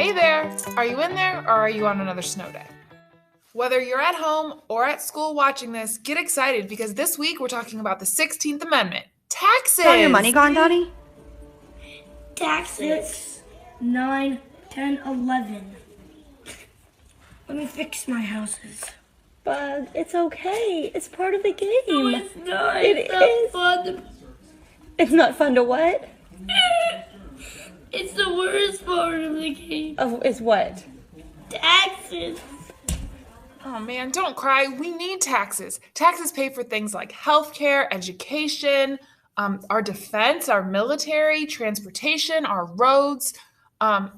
Hey there! Are you in there or are you on another snow day? Whether you're at home or at school watching this, get excited because this week we're talking about the 16th Amendment. Taxes! Is all your money gone, Dottie? Taxes. 6, 9, 10, 11. Let me fix my houses. Bug, it's okay. It's part of the game. No, it's not. It's not fun. It's not fun to what? It's the worst part of the game. It's what? Taxes. Oh man, don't cry. We need taxes. Taxes pay for things like healthcare, education, our defense, our military, transportation, our roads.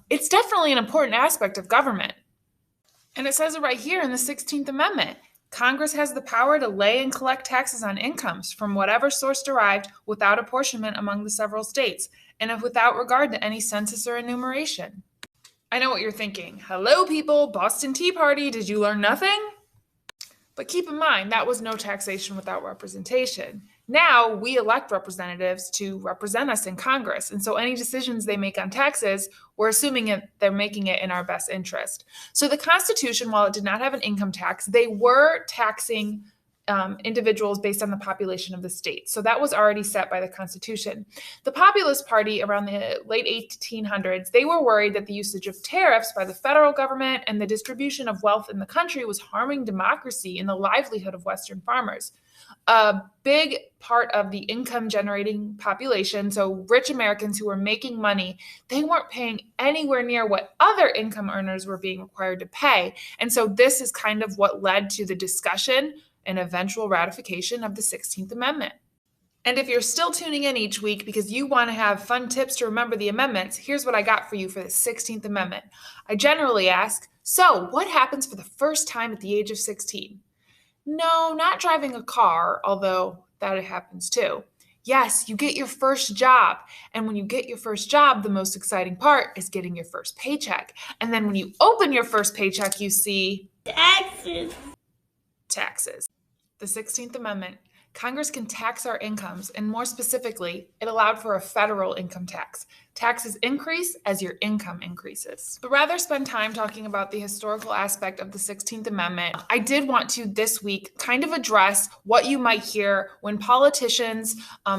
It's definitely an important aspect of government. And it says it right here in the 16th Amendment. Congress has the power to lay and collect taxes on incomes from whatever source derived without apportionment among the several states, and if without regard to any census or enumeration. I know what you're thinking. Hello, people, Boston Tea Party, did you learn nothing? But keep in mind, that was no taxation without representation. Now we elect representatives to represent us in Congress. And so any decisions they make on taxes, we're assuming they're making it in our best interest. So the Constitution, while it did not have an income tax, they were taxing individuals based on the population of the state. So that was already set by the Constitution. The Populist Party around the late 1800s, they were worried that the usage of tariffs by the federal government and the distribution of wealth in the country was harming democracy and the livelihood of Western farmers. A big part of the income generating population, so rich Americans who were making money, they weren't paying anywhere near what other income earners were being required to pay. And so this is kind of what led to the discussion and eventual ratification of the 16th Amendment. And if you're still tuning in each week because you want to have fun tips to remember the amendments, here's what I got for you for the 16th Amendment. I generally ask, so what happens for the first time at the age of 16? No, not driving a car, although that happens too. Yes, you get your first job. And when you get your first job, the most exciting part is getting your first paycheck. And then when you open your first paycheck, you see taxes. The 16th Amendment. Congress can tax our incomes, and more specifically, it allowed for a federal income tax. Taxes increase as your income increases. But rather spend time talking about the historical aspect of the 16th Amendment, I did want to this week kind of address what you might hear when politicians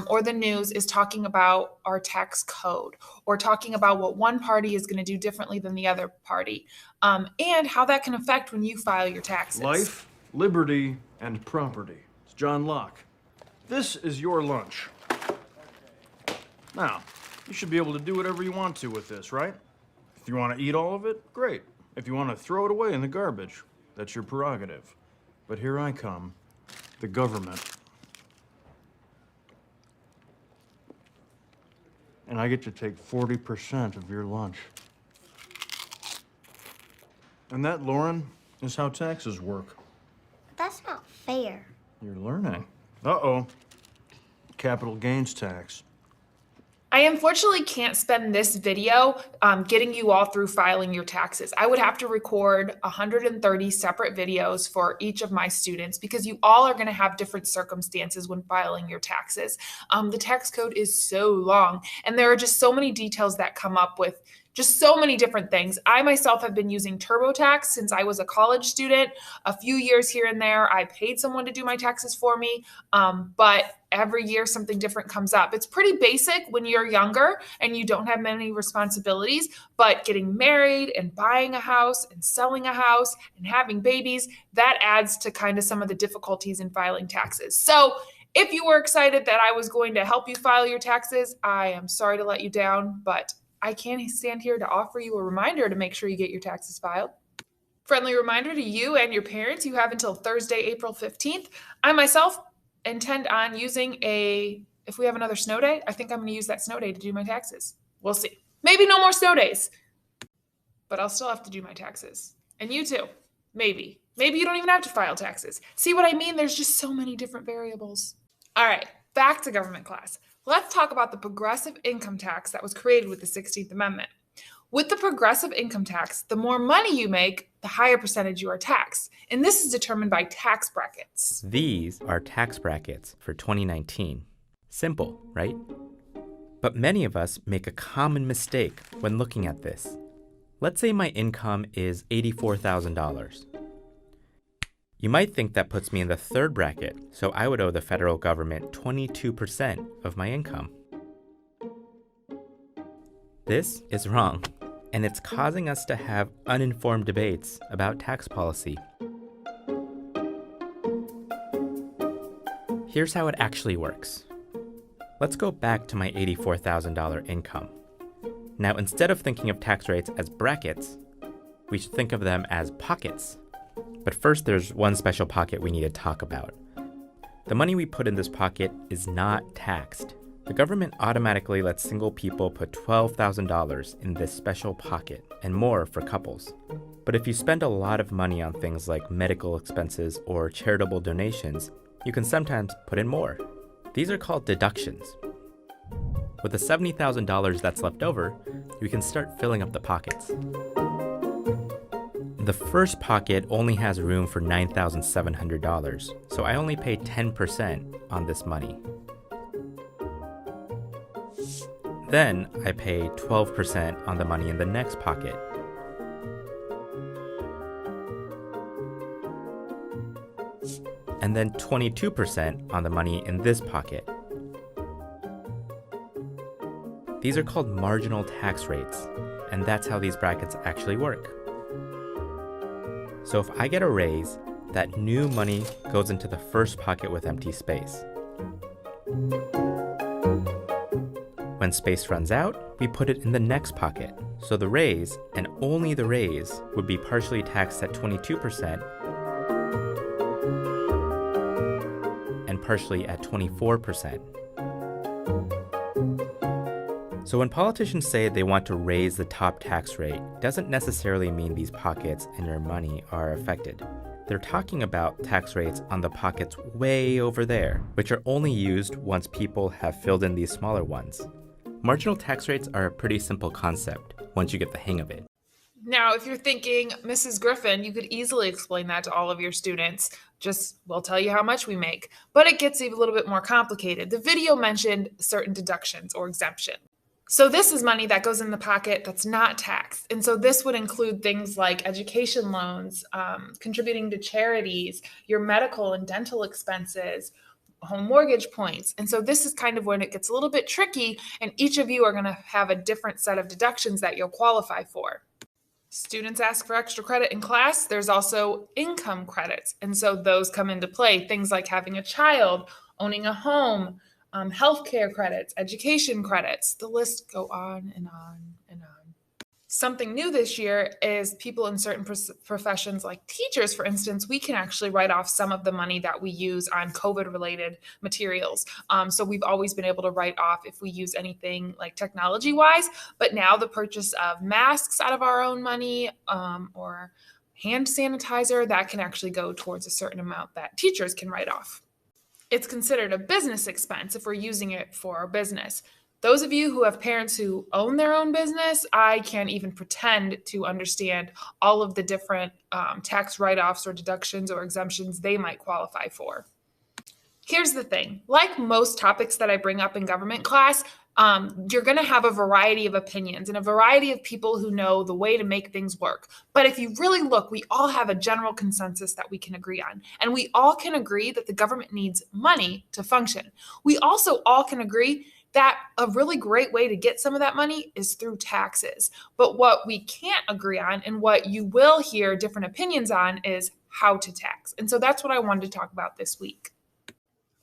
or the news is talking about our tax code or talking about what one party is going to do differently than the other party, and how that can affect when you file your taxes. Life, liberty, and property. It's John Locke. This is your lunch. Now, you should be able to do whatever you want to with this, right? If you want to eat all of it, great. If you want to throw it away in the garbage, that's your prerogative. But here I come, the government. And I get to take 40% of your lunch. And that, Lauren, is how taxes work. That's not fair. You're learning. Uh-oh. Capital gains tax. I unfortunately can't spend this video getting you all through filing your taxes. I would have to record 130 separate videos for each of my students because you all are going to have different circumstances when filing your taxes. The tax code is so long, and there are just so many details that come up with just so many different things. I myself have been using TurboTax since I was a college student. A few years here and there, I paid someone to do my taxes for me, but every year something different comes up. It's pretty basic when you're younger and you don't have many responsibilities, but getting married and buying a house and selling a house and having babies, that adds to kind of some of the difficulties in filing taxes. So if you were excited that I was going to help you file your taxes, I am sorry to let you down, but I can stand here to offer you a reminder to make sure you get your taxes filed. Friendly reminder to you and your parents, you have until Thursday, April 15th. I myself intend on using if we have another snow day, I think I'm going to use that snow day to do my taxes. We'll see. Maybe no more snow days, but I'll still have to do my taxes. And you too. Maybe. Maybe you don't even have to file taxes. See what I mean? There's just so many different variables. All right, back to government class. Let's talk about the progressive income tax that was created with the 16th Amendment. With the progressive income tax, the more money you make, the higher percentage you are taxed. And this is determined by tax brackets. These are tax brackets for 2019. Simple, right? But many of us make a common mistake when looking at this. Let's say my income is $84,000. You might think that puts me in the third bracket, so I would owe the federal government 22% of my income. This is wrong, and it's causing us to have uninformed debates about tax policy. Here's how it actually works. Let's go back to my $84,000 income. Now, instead of thinking of tax rates as brackets, we should think of them as pockets. But first, there's one special pocket we need to talk about. The money we put in this pocket is not taxed. The government automatically lets single people put $12,000 in this special pocket, and more for couples. But if you spend a lot of money on things like medical expenses or charitable donations, you can sometimes put in more. These are called deductions. With the $70,000 that's left over, you can start filling up the pockets. The first pocket only has room for $9,700, so I only pay 10% on this money. Then I pay 12% on the money in the next pocket. And then 22% on the money in this pocket. These are called marginal tax rates, and that's how these brackets actually work. So if I get a raise, that new money goes into the first pocket with empty space. When space runs out, we put it in the next pocket. So the raise, and only the raise, would be partially taxed at 22% and partially at 24%. So when politicians say they want to raise the top tax rate, doesn't necessarily mean these pockets and your money are affected. They're talking about tax rates on the pockets way over there, which are only used once people have filled in these smaller ones. Marginal tax rates are a pretty simple concept once you get the hang of it. Now, if you're thinking, Mrs. Griffin, you could easily explain that to all of your students. Just, we'll tell you how much we make. But it gets even a little bit more complicated. The video mentioned certain deductions or exemption. So this is money that goes in the pocket that's not taxed. And so this would include things like education loans, contributing to charities, your medical and dental expenses, home mortgage points. And so this is kind of when it gets a little bit tricky, and each of you are going to have a different set of deductions that you'll qualify for. Students ask for extra credit in class. There's also income credits. And so those come into play. Things like having a child, owning a home, healthcare credits, education credits, the list go on and on and on. Something new this year is people in certain professions like teachers, for instance, we can actually write off some of the money that we use on COVID-related materials. So we've always been able to write off if we use anything like technology-wise, but now the purchase of masks out of our own money or hand sanitizer, that can actually go towards a certain amount that teachers can write off. It's considered a business expense if we're using it for our business. Those of you who have parents who own their own business, I can't even pretend to understand all of the different tax write-offs or deductions or exemptions they might qualify for. Here's the thing. Like most topics that I bring up in government class, you're going to have a variety of opinions and a variety of people who know the way to make things work. But if you really look, we all have a general consensus that we can agree on. And we all can agree that the government needs money to function. We also all can agree that a really great way to get some of that money is through taxes. But what we can't agree on, and what you will hear different opinions on, is how to tax. And so that's what I wanted to talk about this week.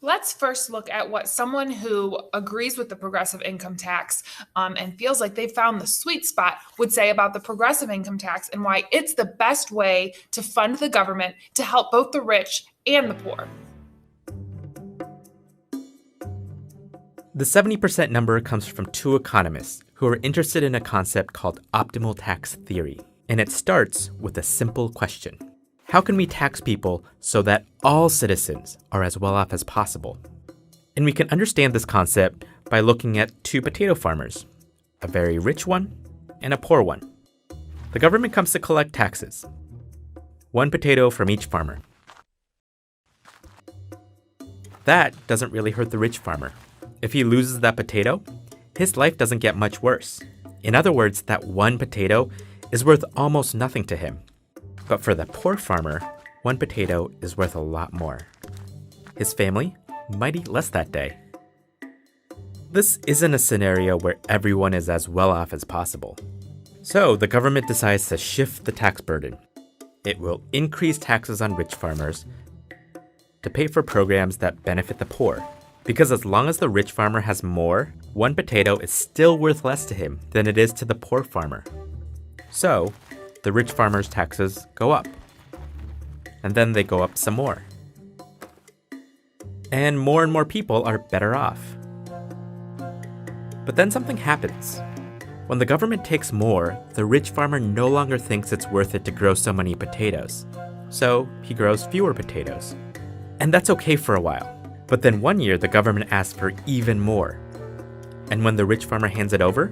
Let's first look at what someone who agrees with the progressive income tax and feels like they've found the sweet spot would say about the progressive income tax and why it's the best way to fund the government to help both the rich and the poor. The 70% number comes from two economists who are interested in a concept called optimal tax theory. And it starts with a simple question. How can we tax people so that all citizens are as well off as possible? And we can understand this concept by looking at two potato farmers, a very rich one and a poor one. The government comes to collect taxes, one potato from each farmer. That doesn't really hurt the rich farmer. If he loses that potato, his life doesn't get much worse. In other words, that one potato is worth almost nothing to him. But for the poor farmer, one potato is worth a lot more. His family might eat less that day. This isn't a scenario where everyone is as well off as possible. So the government decides to shift the tax burden. It will increase taxes on rich farmers to pay for programs that benefit the poor. Because as long as the rich farmer has more, one potato is still worth less to him than it is to the poor farmer. So the rich farmer's taxes go up. And then they go up some more. And more people are better off. But then something happens. When the government takes more, the rich farmer no longer thinks it's worth it to grow so many potatoes. So he grows fewer potatoes. And that's okay for a while. But then one year, the government asks for even more. And when the rich farmer hands it over,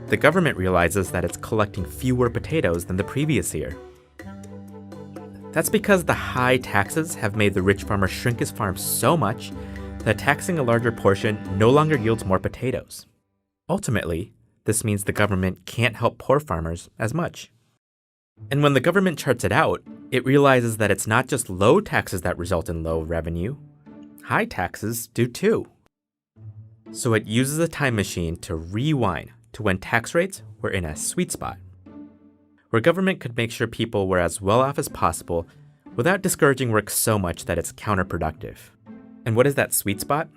the government realizes that it's collecting fewer potatoes than the previous year. That's because the high taxes have made the rich farmer shrink his farm so much that taxing a larger portion no longer yields more potatoes. Ultimately, this means the government can't help poor farmers as much. And when the government charts it out, it realizes that it's not just low taxes that result in low revenue. High taxes do too. So it uses a time machine to rewind to when tax rates were in a sweet spot, where government could make sure people were as well off as possible without discouraging work so much that it's counterproductive. And what is that sweet spot?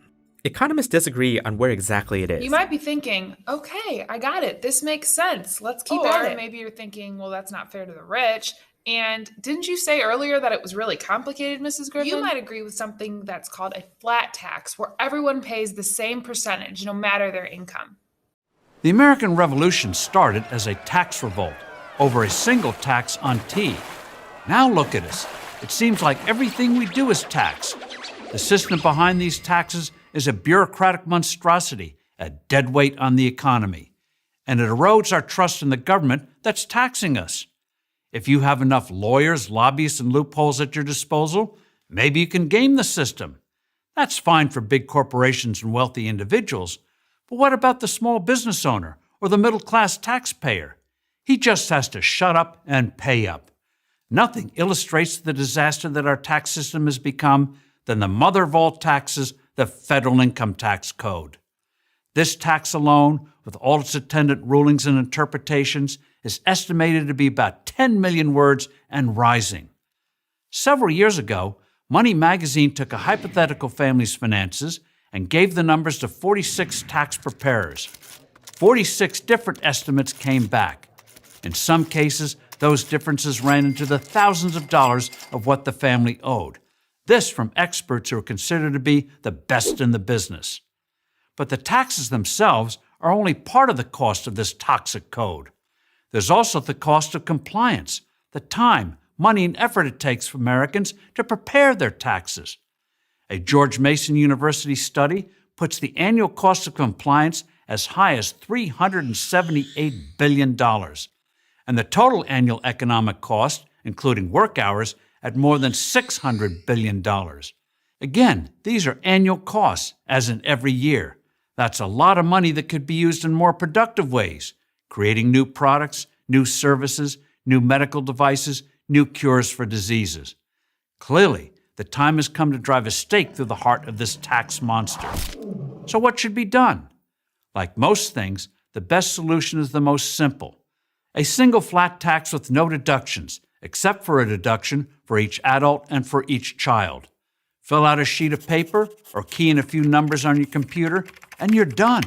Economists disagree on where exactly it is. You might be thinking, okay, I got it. This makes sense. Let's keep at it. Or maybe you're thinking, well, that's not fair to the rich. And didn't you say earlier that it was really complicated, Mrs. Griffin? You might agree with something that's called a flat tax, where everyone pays the same percentage, no matter their income. The American Revolution started as a tax revolt over a single tax on tea. Now look at us. It seems like everything we do is tax. The system behind these taxes is a bureaucratic monstrosity, a deadweight on the economy. And it erodes our trust in the government that's taxing us. If you have enough lawyers, lobbyists, and loopholes at your disposal, maybe you can game the system. That's fine for big corporations and wealthy individuals, but what about the small business owner or the middle-class taxpayer? He just has to shut up and pay up. Nothing illustrates the disaster that our tax system has become than the mother of all taxes, the Federal Income Tax Code. This tax alone, with all its attendant rulings and interpretations, is estimated to be about 10 million words and rising. Several years ago, Money Magazine took a hypothetical family's finances and gave the numbers to 46 tax preparers. 46 different estimates came back. In some cases, those differences ran into the thousands of dollars of what the family owed. This from experts who are considered to be the best in the business. But the taxes themselves are only part of the cost of this toxic code. There's also the cost of compliance, the time, money, and effort it takes for Americans to prepare their taxes. A George Mason University study puts the annual cost of compliance as high as $378 billion, and the total annual economic cost, including work hours, at more than $600 billion. Again, these are annual costs, as in every year. That's a lot of money that could be used in more productive ways, creating new products, new services, new medical devices, new cures for diseases. Clearly, the time has come to drive a stake through the heart of this tax monster. So what should be done? Like most things, the best solution is the most simple. A single flat tax with no deductions, except for a deduction for each adult and for each child. Fill out a sheet of paper or key in a few numbers on your computer, and you're done.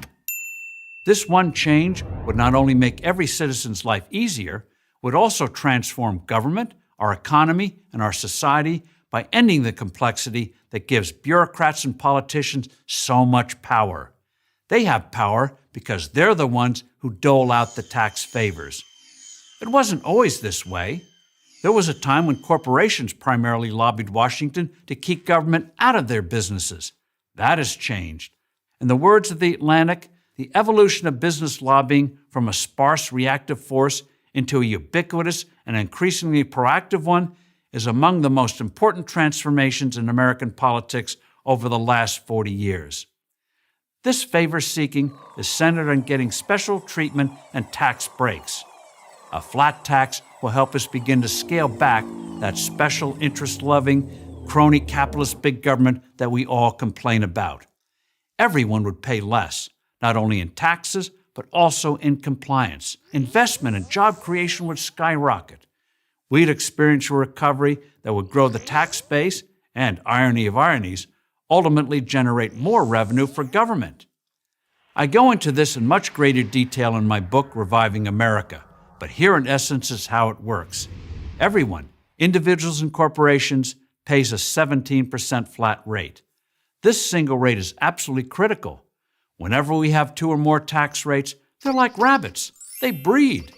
This one change would not only make every citizen's life easier, would also transform government, our economy, and our society by ending the complexity that gives bureaucrats and politicians so much power. They have power because they're the ones who dole out the tax favors. It wasn't always this way. There was a time when corporations primarily lobbied Washington to keep government out of their businesses. That has changed. In the words of The Atlantic, the evolution of business lobbying from a sparse reactive force into a ubiquitous and increasingly proactive one is among the most important transformations in American politics over the last 40 years. This favor-seeking is centered on getting special treatment and tax breaks. A flat tax will help us begin to scale back that special interest-loving, crony capitalist big government that we all complain about. Everyone would pay less, not only in taxes, but also in compliance. Investment and job creation would skyrocket. We'd experience a recovery that would grow the tax base and, irony of ironies, ultimately generate more revenue for government. I go into this in much greater detail in my book, Reviving America, but here in essence is how it works. Everyone, individuals and corporations, pays a 17% flat rate. This single rate is absolutely critical. Whenever we have two or more tax rates, they're like rabbits. They breed.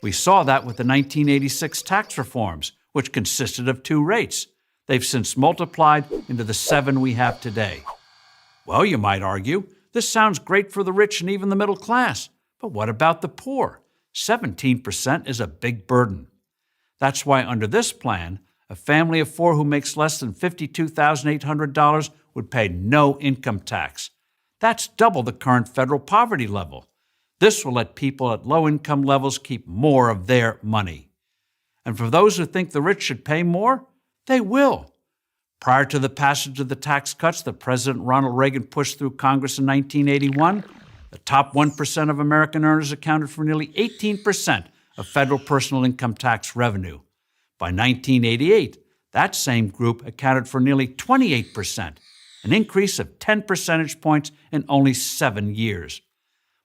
We saw that with the 1986 tax reforms, which consisted of two rates. They've since multiplied into the 7 we have today. Well, you might argue, this sounds great for the rich and even the middle class, but what about the poor? 17% is a big burden. That's why under this plan, a family of 4 who makes less than $52,800 would pay no income tax. That's double the current federal poverty level. This will let people at low income levels keep more of their money. And for those who think the rich should pay more, they will. Prior to the passage of the tax cuts that President Ronald Reagan pushed through Congress in 1981, the top 1% of American earners accounted for nearly 18% of federal personal income tax revenue. By 1988, that same group accounted for nearly 28%, an increase of 10 percentage points in only 7 years.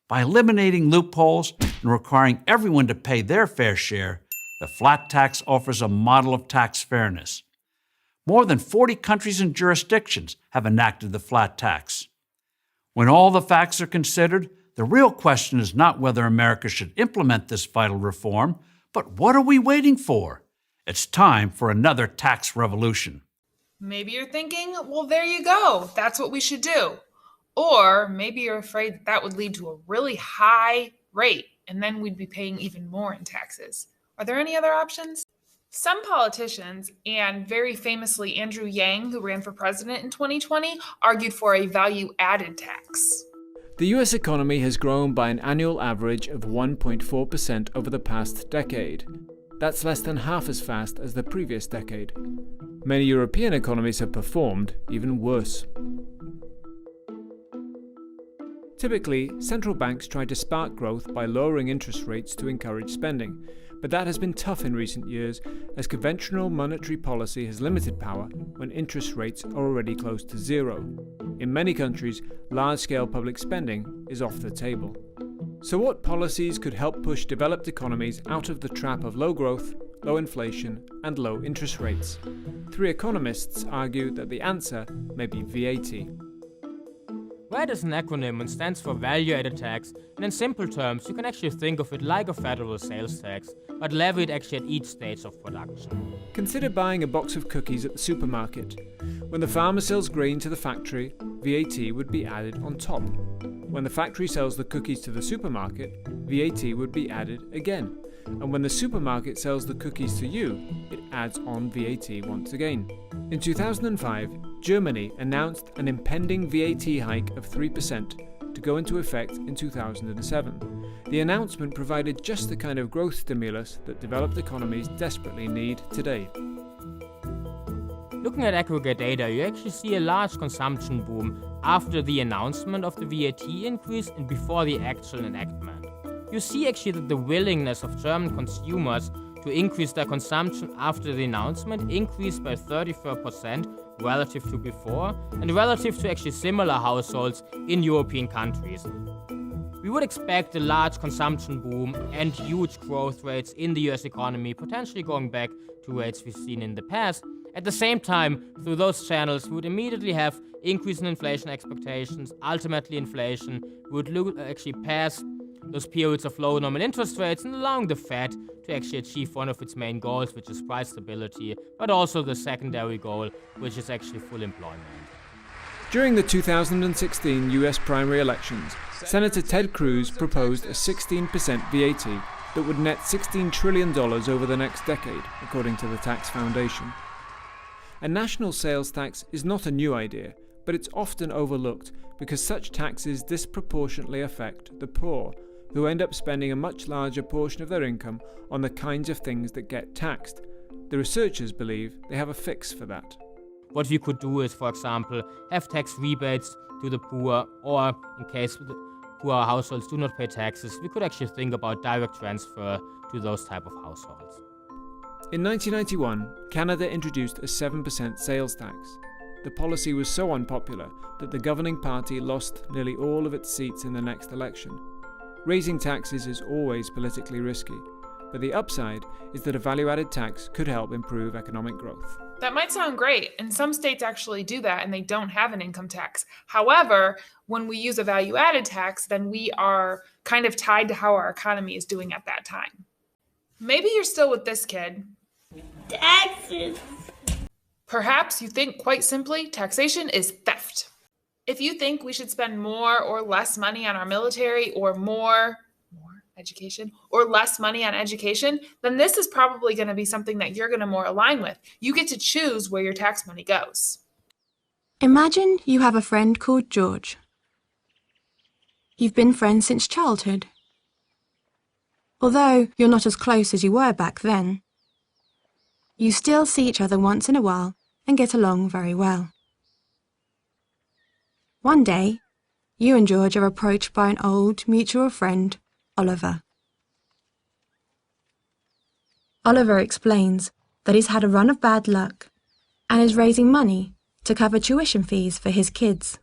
By eliminating loopholes and requiring everyone to pay their fair share, the flat tax offers a model of tax fairness. More than 40 countries and jurisdictions have enacted the flat tax. When all the facts are considered, the real question is not whether America should implement this vital reform, but what are we waiting for? It's time for another tax revolution. Maybe you're thinking, well, there you go. That's what we should do. Or maybe you're afraid that would lead to a really high rate, and then we'd be paying even more in taxes. Are there any other options? Some politicians, and very famously Andrew Yang, who ran for president in 2020, argued for a value-added tax. The US economy has grown by an annual average of 1.4% over the past decade. That's less than half as fast as the previous decade. Many European economies have performed even worse. Typically, central banks try to spark growth by lowering interest rates to encourage spending, but that has been tough in recent years as conventional monetary policy has limited power when interest rates are already close to zero. In many countries, large-scale public spending is off the table. So what policies could help push developed economies out of the trap of low growth, low inflation, and low interest rates? 3 economists argue that the answer may be VAT. VAT is an acronym and stands for value-added tax, and in simple terms, you can actually think of it like a federal sales tax, but levied actually at each stage of production. Consider buying a box of cookies at the supermarket. When the farmer sells grain to the factory, VAT would be added on top. When the factory sells the cookies to the supermarket, VAT would be added again. And when the supermarket sells the cookies to you, it adds on VAT once again. In 2005, Germany announced an impending VAT hike of 3% to go into effect in 2007. The announcement provided just the kind of growth stimulus that developed economies desperately need today. Looking at aggregate data, you actually see a large consumption boom after the announcement of the VAT increase and before the actual enactment. You see actually that the willingness of German consumers to increase their consumption after the announcement increased by 34% relative to before and relative to actually similar households in European countries. We would expect a large consumption boom and huge growth rates in the US economy, potentially going back to rates we've seen in the past. At the same time, through those channels, we would immediately have increase in inflation expectations. Ultimately, inflation would actually pass those periods of low nominal interest rates and allowing the Fed to actually achieve one of its main goals, which is price stability, but also the secondary goal, which is actually full employment. During the 2016 US primary elections, Senator Ted Cruz proposed a 16% VAT that would net $16 trillion over the next decade, according to the Tax Foundation. A national sales tax is not a new idea, but it's often overlooked because such taxes disproportionately affect the poor, who end up spending a much larger portion of their income on the kinds of things that get taxed. The researchers believe they have a fix for that. What we could do is, for example, have tax rebates to the poor, or in case the poor households do not pay taxes, we could actually think about direct transfer to those type of households. In 1991, Canada introduced a 7% sales tax. The policy was so unpopular that the governing party lost nearly all of its seats in the next election. Raising taxes is always politically risky, but the upside is that a value-added tax could help improve economic growth. That might sound great, and some states actually do that and they don't have an income tax. However, when we use a value-added tax, then we are kind of tied to how our economy is doing at that time. Maybe you're still with this kid. Taxes. Perhaps you think, quite simply, taxation is theft. If you think we should spend more or less money on our military, or more education, or less money on education, then this is probably going to be something that you're going to more align with. You get to choose where your tax money goes. Imagine you have a friend called George. You've been friends since childhood. Although you're not as close as you were back then, you still see each other once in a while and get along very well. One day, you and George are approached by an old mutual friend, Oliver. Oliver explains that he's had a run of bad luck and is raising money to cover tuition fees for his kids.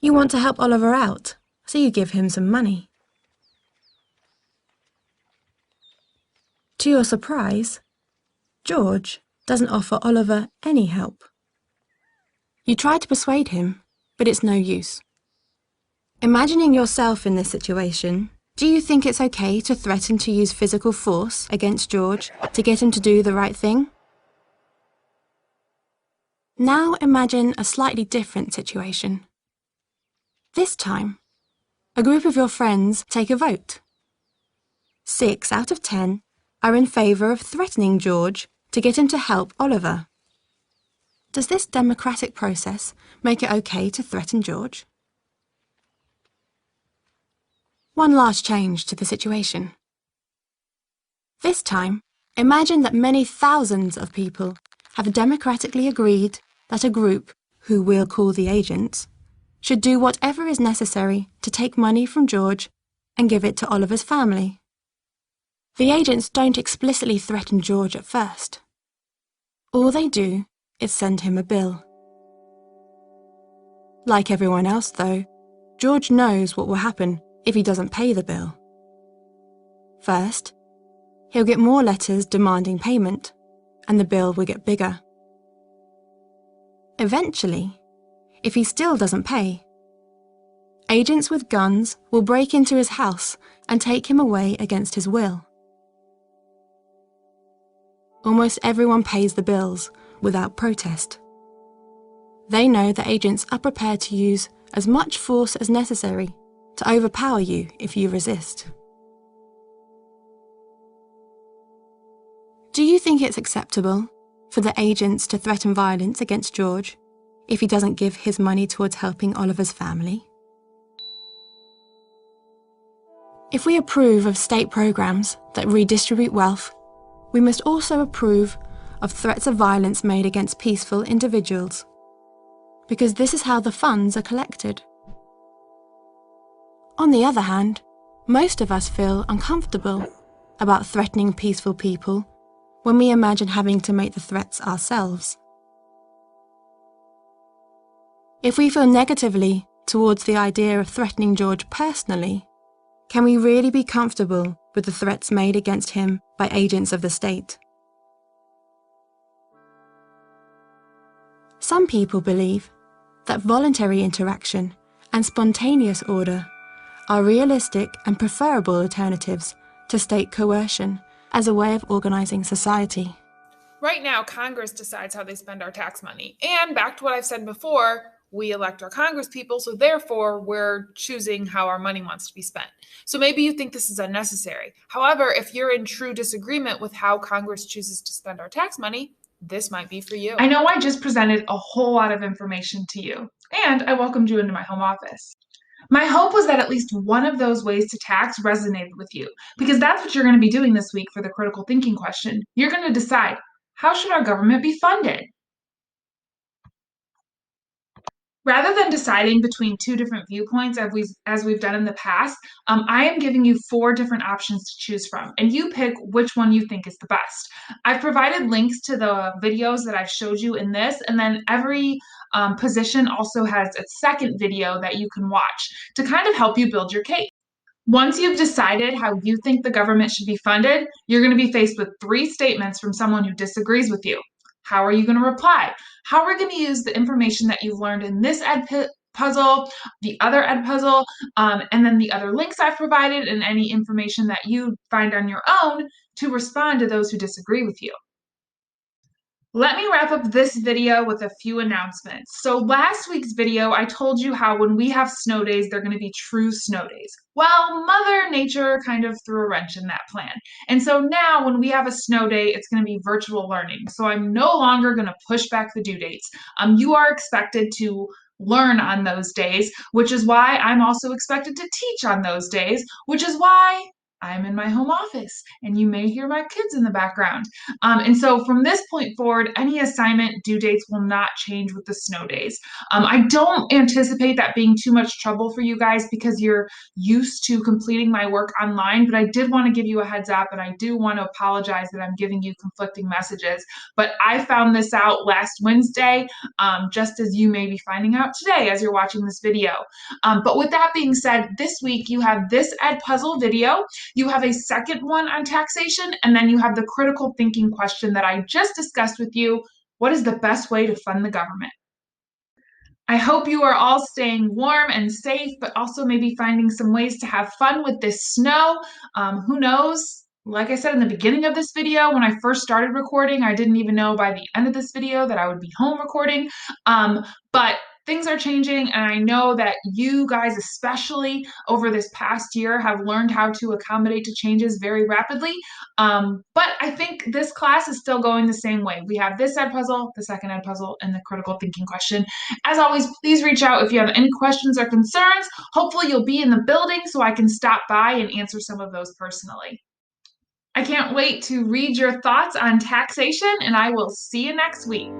You want to help Oliver out, so you give him some money. To your surprise, George doesn't offer Oliver any help. You try to persuade him, but it's no use. Imagining yourself in this situation, do you think it's okay to threaten to use physical force against George to get him to do the right thing? Now imagine a slightly different situation. This time, a group of your friends take a vote. 6 out of 10 are in favour of threatening George to get him to help Oliver. Does this democratic process make it okay to threaten George? One last change to the situation. This time, imagine that many thousands of people have democratically agreed that a group, who we'll call the agents, should do whatever is necessary to take money from George and give it to Oliver's family. The agents don't explicitly threaten George at first. All they do is send him a bill. Like everyone else, though, George knows what will happen if he doesn't pay the bill. First, he'll get more letters demanding payment, and the bill will get bigger. Eventually, if he still doesn't pay, agents with guns will break into his house and take him away against his will. Almost everyone pays the bills without protest. They know that agents are prepared to use as much force as necessary to overpower you if you resist. Do you think it's acceptable for the agents to threaten violence against George if he doesn't give his money towards helping Oliver's family? If we approve of state programs that redistribute wealth, we must also approve of threats of violence made against peaceful individuals, because this is how the funds are collected. On the other hand, most of us feel uncomfortable about threatening peaceful people when we imagine having to make the threats ourselves. If we feel negatively towards the idea of threatening George personally, can we really be comfortable with the threats made against him by agents of the state? Some people believe that voluntary interaction and spontaneous order are realistic and preferable alternatives to state coercion as a way of organizing society. Right now, Congress decides how they spend our tax money. And back to what I've said before, we elect our congresspeople, so therefore we're choosing how our money wants to be spent. So maybe you think this is unnecessary. However, if you're in true disagreement with how Congress chooses to spend our tax money, this might be for you. I know I just presented a whole lot of information to you, and I welcomed you into my home office. My hope was that at least one of those ways to tax resonated with you, because that's what you're going to be doing this week for the critical thinking question. You're going to decide, how should our government be funded? Rather than deciding between two different viewpoints as we've done in the past, I am giving you 4 different options to choose from, and you pick which one you think is the best. I've provided links to the videos that I've showed you in this, and then every position also has a second video that you can watch to kind of help you build your case. Once you've decided how you think the government should be funded, you're going to be faced with 3 statements from someone who disagrees with you. How are you going to reply? How are we going to use the information that you've learned in this puzzle, the other ed puzzle, and then the other links I've provided, and any information that you find on your own to respond to those who disagree with you? Let me wrap up this video with a few announcements. So last week's video, I told you how when we have snow days, they're going to be true snow days. Well, Mother Nature kind of threw a wrench in that plan. And so now when we have a snow day, it's going to be virtual learning. So I'm no longer going to push back the due dates. You are expected to learn on those days, which is why I'm also expected to teach on those days, which is why I'm in my home office and you may hear my kids in the background. And so from this point forward, any assignment due dates will not change with the snow days. I don't anticipate that being too much trouble for you guys because you're used to completing my work online, but I did want to give you a heads up, and I do want to apologize that I'm giving you conflicting messages. But I found this out last Wednesday, just as you may be finding out today as you're watching this video. But with that being said, this week you have this ed puzzle video, you have a second one on taxation, and then you have the critical thinking question that I just discussed with you. What is the best way to fund the government? I hope you are all staying warm and safe, but also maybe finding some ways to have fun with this snow. Who knows? Like I said in the beginning of this video, when I first started recording, I didn't even know by the end of this video that I would be home recording. But things are changing, and I know that you guys, especially over this past year, have learned how to accommodate to changes very rapidly. But I think this class is still going the same way. We have this ed puzzle, the second ed puzzle, and the critical thinking question. As always, please reach out if you have any questions or concerns. Hopefully you'll be in the building so I can stop by and answer some of those personally. I can't wait to read your thoughts on taxation, and I will see you next week.